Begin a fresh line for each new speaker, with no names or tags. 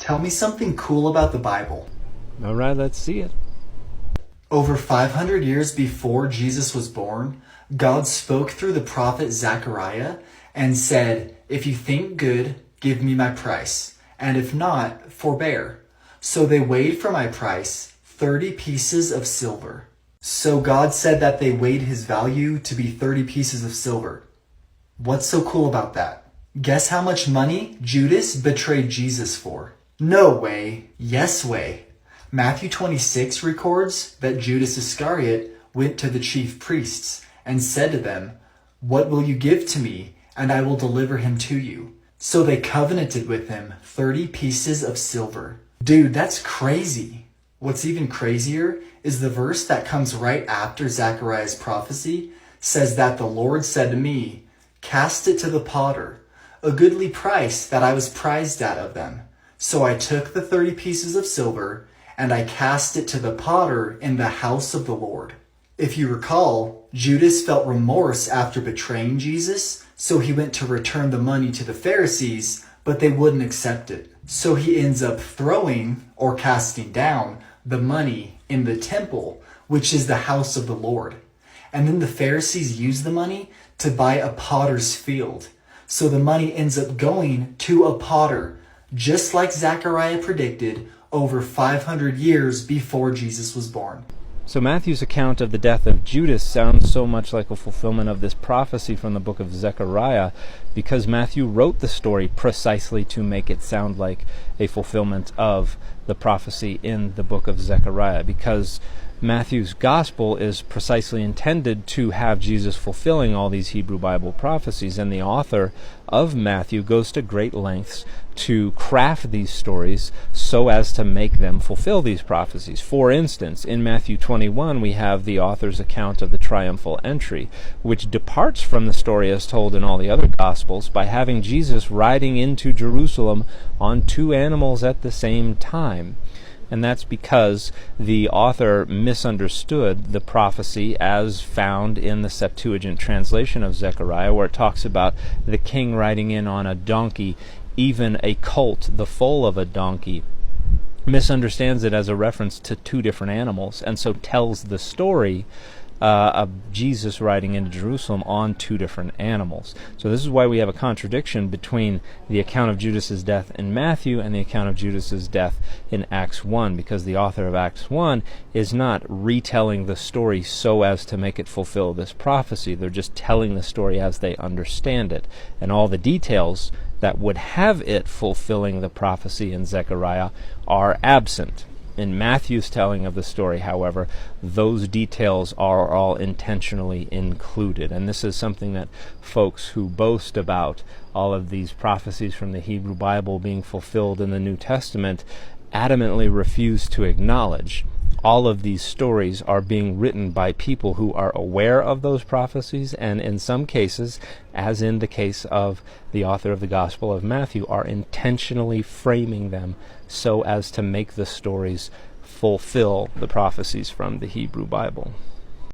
Tell me something cool about the Bible.
All right, let's see it.
Over 500 years before Jesus was born, God spoke through the prophet Zechariah and said, "If you think good, give me my price, and if not, forbear." So they weighed for my price 30 pieces of silver. So God said that they weighed his value to be 30 pieces of silver. What's so cool about that? Guess how much money Judas betrayed Jesus for? No way. Yes way. Matthew 26 records that Judas Iscariot went to the chief priests and said to them, "What will you give to me, and I will deliver him to you?" So they covenanted with him 30 pieces of silver. Dude, that's crazy. What's even crazier is the verse that comes right after Zechariah's prophecy says that the Lord said to me, "Cast it to the potter, a goodly price that I was prized at of them." So I took the 30 pieces of silver and I cast it to the potter in the house of the Lord. If you recall, Judas felt remorse after betraying Jesus, so he went to return the money to the Pharisees, but they wouldn't accept it. So he ends up throwing or casting down the money in the temple, which is the house of the Lord. And then the Pharisees use the money to buy a potter's field. So the money ends up going to a potter, just like Zechariah predicted over 500 years before Jesus was born.
So Matthew's account of the death of Judas sounds so much like a fulfillment of this prophecy from the book of Zechariah because Matthew wrote the story precisely to make it sound like a fulfillment of the prophecy in the book of Zechariah, because Matthew's gospel is precisely intended to have Jesus fulfilling all these Hebrew Bible prophecies, and the author of Matthew goes to great lengths to craft these stories so as to make them fulfill these prophecies. For instance, in Matthew 21 we have the author's account of the triumphal entry, which departs from the story as told in all the other gospels by having Jesus riding into Jerusalem on two animals at the same time. And that's because the author misunderstood the prophecy as found in the Septuagint translation of Zechariah, where it talks about the king riding in on a donkey, even a colt, the foal of a donkey. Misunderstands it as a reference to two different animals, and so tells the story of Jesus riding into Jerusalem on two different animals. So this is why we have a contradiction between the account of Judas's death in Matthew and the account of Judas's death in Acts 1, because the author of Acts 1 is not retelling the story so as to make it fulfill this prophecy. They're just telling the story as they understand it, and all the details that would have it fulfilling the prophecy in Zechariah are absent. In Matthew's telling of the story, however, those details are all intentionally included. And this is something that folks who boast about all of these prophecies from the Hebrew Bible being fulfilled in the New Testament adamantly refuse to acknowledge. All of these stories are being written by people who are aware of those prophecies, and in some cases, as in the case of the author of the Gospel of Matthew, are intentionally framing them so as to make the stories fulfill the prophecies from the Hebrew Bible.